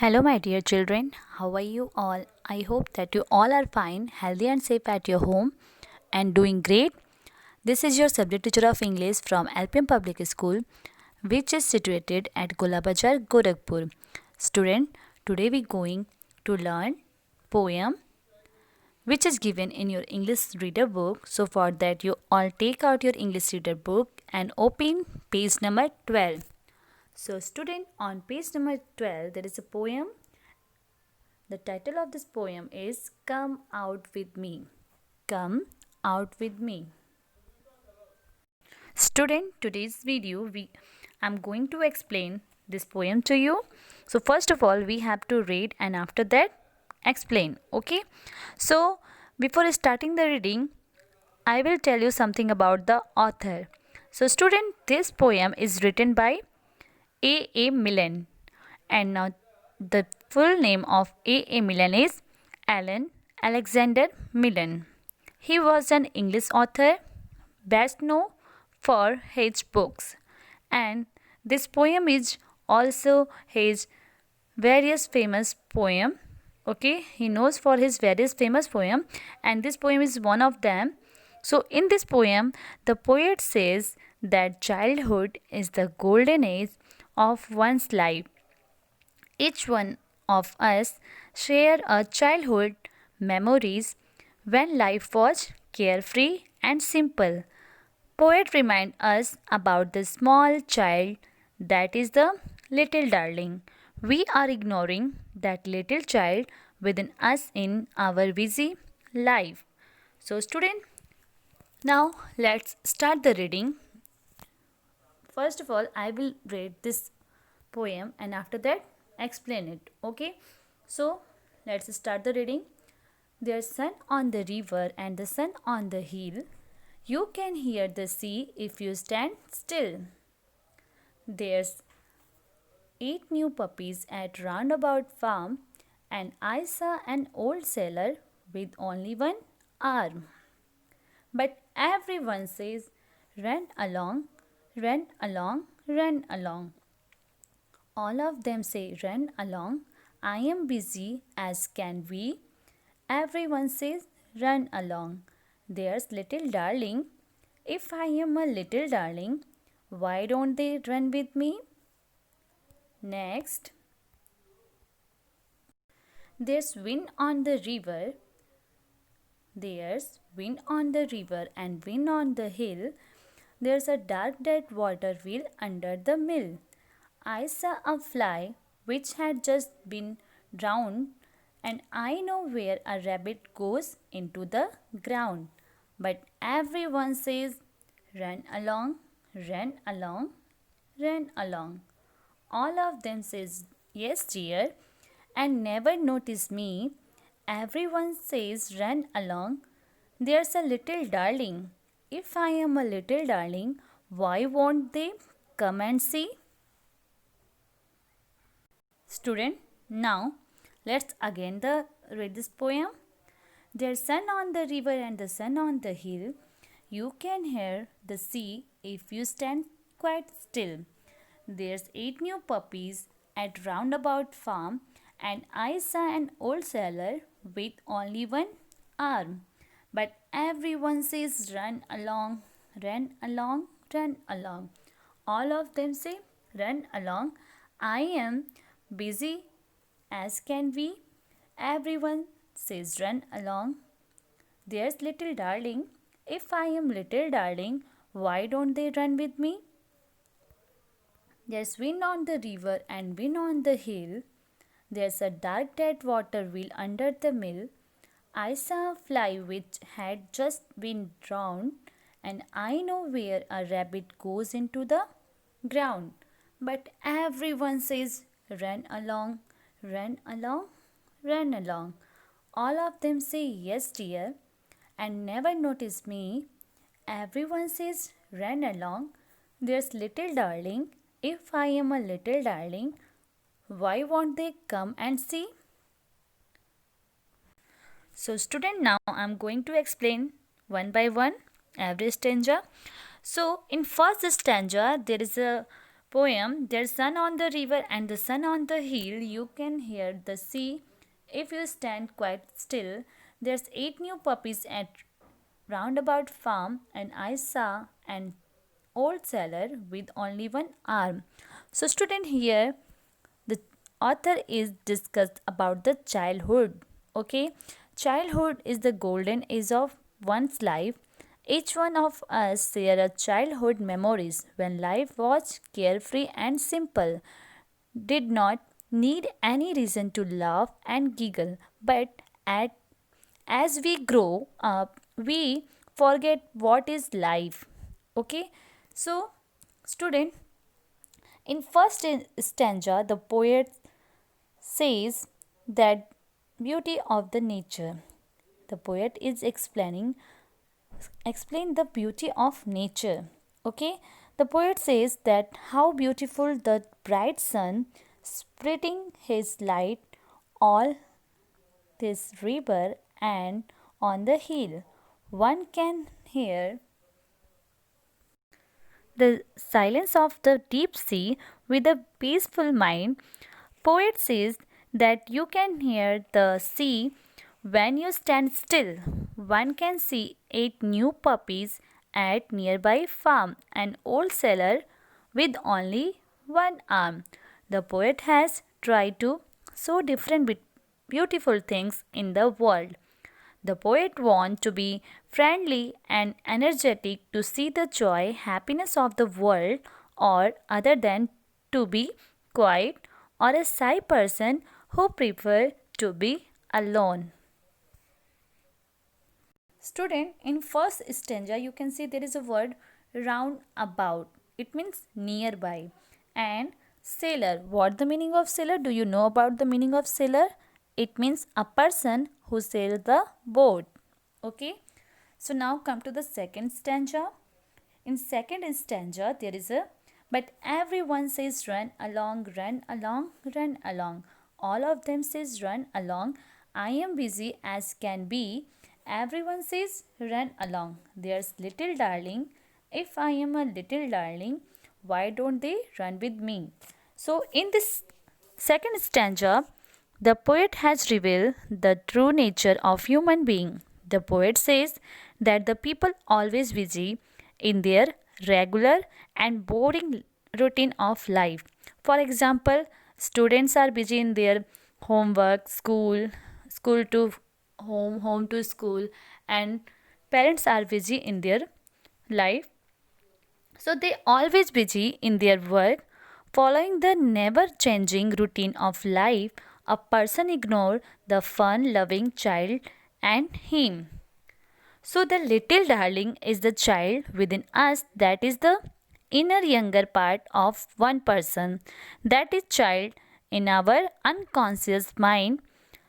Hello, my dear children. How are you all? I hope that you all are fine, healthy, and safe at your home and doing great. This is your subject teacher of English from LPM Public School, which is situated at Golabazar, Gorakhpur. Student, today we going to learn poem which is given in your English reader book. So for that you all take out your English reader book and open page number 12. So student, on page number 12 there is a poem. The title of this poem is Come Out With Me. Come Out With Me. Student, today's video I'm going to explain this poem to you. So first of all we have to read and after that explain. Okay. So before starting the reading, I will tell you something about the author. So student, this poem is written by A. Milne. And now the full name of A. Milne is Alan Alexander Milne. He was an English author, best known for his books, and this poem is also his various famous poem. Okay, he knows for his various famous poem, and this poem is one of them. So in this poem, the poet says that childhood is the golden age of one's life. Each one of us share a childhood memories when life was carefree and simple. Poet remind us about the small child, that is the little darling. We are ignoring that little child within us in our busy life. So student, now let's start the reading. First of all, I will read this poem and after that explain it. Okay. So let's start the reading. There's sun on the river and the sun on the hill. You can hear the sea if you stand still. There's 8 new puppies at Roundabout Farm, and I saw an old sailor with only one arm. But everyone says, run along, run along, run along. All of them say, run along. I am busy as can be. Everyone says, run along. There's little darling. If I am a little darling, why don't they run with me? Next, there's wind on the river. There's wind on the river and wind on the hill. There's a dark dead water wheel under the mill. I saw a fly which had just been drowned, and I know where a rabbit goes into the ground. But everyone says, run along, run along, run along. All of them says, yes dear, and never notice me. Everyone says, run along. There's a little darling. If I am a little darling, why won't they come and see? Student, now let's again read this poem. There's sun on the river and the sun on the hill. You can hear the sea if you stand quite still. There's 8 new puppies at Roundabout Farm, and I saw an old sailor with only one arm. But everyone says, run along, run along, run along. All of them say, run along. I am busy as can be. Everyone says, run along. There's little darling. If I am little darling, why don't they run with me? There's wind on the river and wind on the hill. There's a dark dead water wheel under the mill. I saw a fly which had just been drowned, and I know where a rabbit goes into the ground. But everyone says, run along, run along, run along. All of them say, yes dear, and never notice me. Everyone says, run along. There's little darling. If I am a little darling, why won't they come and see? So student, now I'm going to explain one by one every stanza. So in first stanza there is a poem, there's sun on the river and the sun on the hill. You can hear the sea if you stand quite still. There's 8 new puppies at roundabout farm, and I saw an old sailor with only one arm. So, student, here the author is discussed about the childhood. Okay, childhood is the golden age of one's life. Each one of us share a childhood memories when life was carefree and simple, did not need any reason to laugh and giggle, but as we grow up we forget what is life. Okay, so student, in first stanza the poet says that beauty of the nature. The poet is explain the beauty of nature. Okay, the poet says that how beautiful the bright sun spreading his light all this river and on the hill. One can hear the silence of the deep sea with a peaceful mind. Poet says that you can hear the sea when you stand still. One can see 8 new puppies at nearby farm, an old sailor with only one arm. The poet has tried to show different beautiful things in the world. The poet wants to be friendly and energetic to see the joy, happiness of the world, or other than to be quiet or a shy person who prefer to be alone. Student, in first stanza you can see there is a word round about. It means nearby. And sailor. What the meaning of sailor? Do you know about the meaning of sailor? It means a person who sails the boat. Okay. So now come to the second stanza. In second stanza there is a but everyone says run along, run along, run along. All of them says run along. I am busy as can be. Everyone says run along. There's little darling. If I am a little darling, why don't they run with me? So in this second stanza, the poet has revealed the true nature of human being. The poet says that the people always busy in their regular and boring routine of life. For example, students are busy in their homework, school to home, home to school, and parents are busy in their life. So they always busy in their work, following the never changing routine of life. A person ignore the fun loving child and him. So, the little darling is the child within us, that is the inner younger part of one person, that is child in our unconscious mind.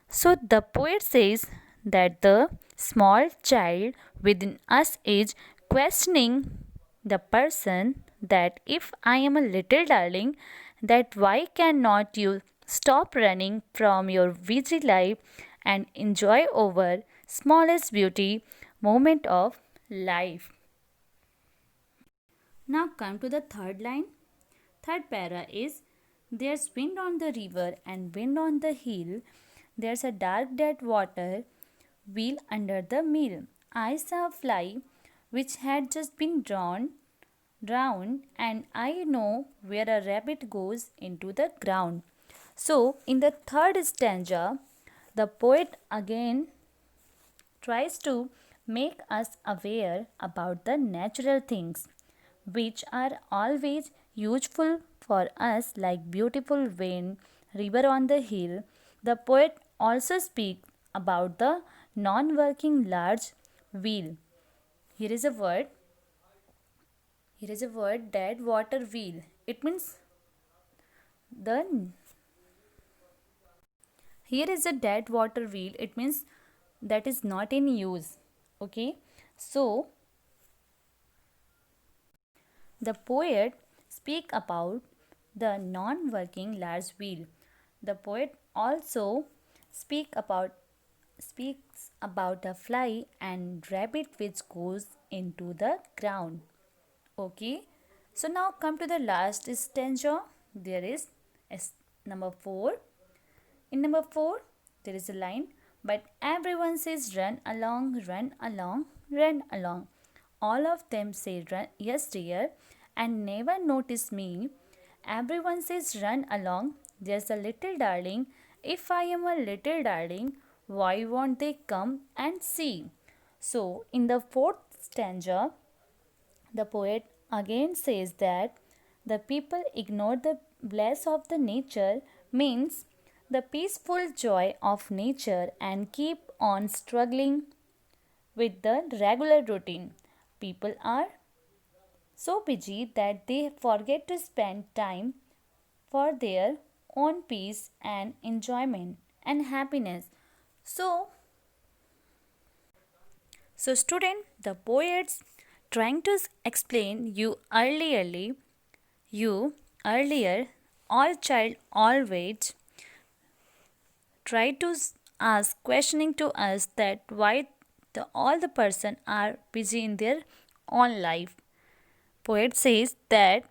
So, the poet says that the small child within us is questioning the person that if I am a little darling, that why cannot you stop running from your busy life and enjoy our smallest beauty moment of life. Now come to the third line. Third para is there's wind on the river and wind on the hill. There's a dark dead water wheel under the mill. I saw a fly which had just been drowned, and I know where a rabbit goes into the ground. So, in the third stanza, the poet again tries to make us aware about the natural things which are always useful for us, like beautiful wind, river on the hill. The poet also speaks about the non-working large wheel. Here is a word. Here is a word, dead water wheel. It means the here is a dead water wheel. It means that is not in use. Okay, so the poet speak about the non-working large wheel. The poet also speaks about a fly and rabbit which goes into the ground. Okay, So now come to the last stanza. There is number 4. In number 4, there is a line, but everyone says run along, run along, run along. All of them say run, yes dear, and never notice me. Everyone says run along, there's a little darling. If I am a little darling, why won't they come and see? So, in the fourth stanza, the poet again says that the people ignore the bliss of the nature means the peaceful joy of nature and keep on struggling with the regular routine. People are so busy that they forget to spend time for their own peace and enjoyment and happiness. So, student, the poets trying to explain you earlier, all child always try to ask questioning to us that why all the person are busy in their own life. Poet says that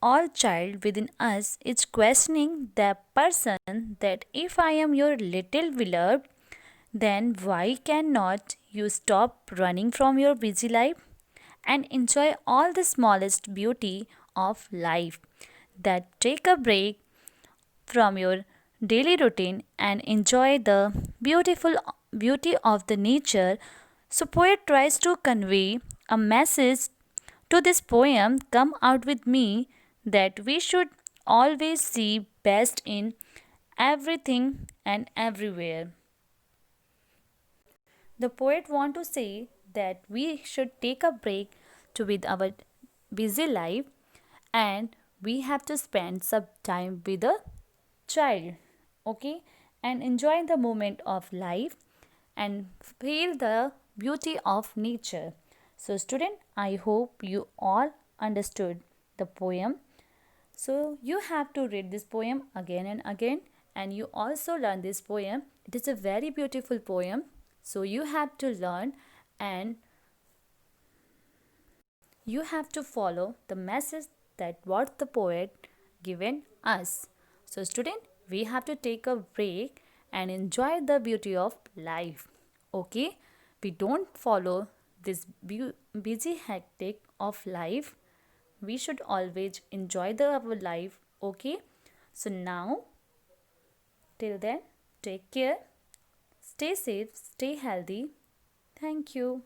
all child within us is questioning the person that if I am your little beloved, then why cannot you stop running from your busy life and enjoy all the smallest beauty of life? That take a break from your daily routine and enjoy the beautiful beauty of the nature. So poet tries to convey a message to this poem, Come Out With Me, that we should always see best in everything and everywhere. The poet want to say that we should take a break to with our busy life and we have to spend some time with a child, okay, and enjoy the moment of life and feel the beauty of nature. So student, I hope you all understood the poem. So you have to read this poem again and again, and you also learn this poem. It is a very beautiful poem. So you have to learn and you have to follow the message that what the poet given us. So student, we have to take a break and enjoy the beauty of life. Okay? We don't follow this busy hectic of life. We should always enjoy our life. Okay? So now, till then, take care, stay safe, stay healthy. Thank you.